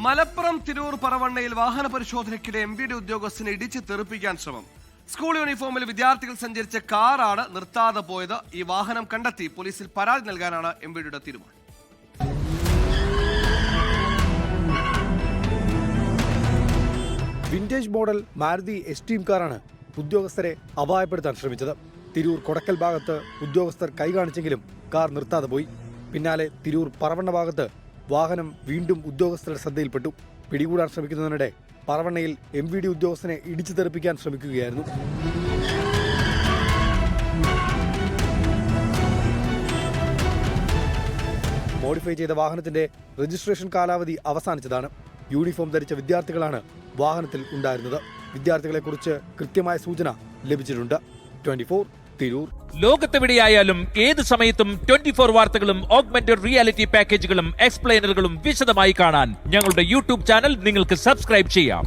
മലപ്പുറം തിരൂർ പറവണ്ണയിൽ വാഹന പരിശോധനയ്ക്കിടെ MVD ഉദ്യോഗസ്ഥനെ ഇടിച്ച് തെറിപ്പിക്കാൻ ശ്രമം. സ്കൂൾ യൂണിഫോമിൽ വിദ്യാർത്ഥികൾ സഞ്ചരിച്ച കാറാണ് നിർത്താതെ പോയത്. ഈ വാഹനം കണ്ടെത്തി പോലീസിൽ പരാതി നൽകാനാണ് MVDയുടെ തീരുമാനം. വിന്റേജ് മോഡൽ മാരുതി എസ്റ്റീം കാറാണ് ഉദ്യോഗസ്ഥരെ അപായപ്പെടുത്താൻ ശ്രമിച്ചത്. തിരൂർ കൊടക്കൽ ഭാഗത്ത് ഉദ്യോഗസ്ഥർ കൈ കാണിച്ചെങ്കിലും കാർ നിർത്താതെ പോയി. പിന്നാലെ തിരൂർ പറവണ്ണ ഭാഗത്ത് വാഹനം വീണ്ടും ഉദ്യോഗസ്ഥരുടെ ശ്രദ്ധയിൽപ്പെട്ടു. പിടികൂടാൻ ശ്രമിക്കുന്നതിനിടെ പറവണ്ണയിൽ MVD ഉദ്യോഗസ്ഥനെ ഇടിച്ചു തെറിപ്പിക്കാൻ ശ്രമിക്കുകയായിരുന്നു. മോഡിഫൈ ചെയ്ത വാഹനത്തിന്റെ രജിസ്ട്രേഷൻ കാലാവധി അവസാനിച്ചതാണ്. യൂണിഫോം ധരിച്ച വിദ്യാർത്ഥികളാണ് വാഹനത്തിൽ ഉണ്ടായിരുന്നത്. വിദ്യാർത്ഥികളെക്കുറിച്ച് കൃത്യമായ സൂചന ലഭിച്ചിട്ടുണ്ട്. 24 തിരൂർ. ലോകത്തെവിടെയായാലും ഏത് സമയത്തും 24 വാർത്തകളും ഓഗ്മെന്റഡ് റിയാലിറ്റി പാക്കേജുകളും എക്സ്പ്ലെയിനറുകളും വിശദമായി കാണാൻ ഞങ്ങളുടെ YouTube ചാനൽ നിങ്ങൾക്ക് സബ്സ്ക്രൈബ് ചെയ്യാം.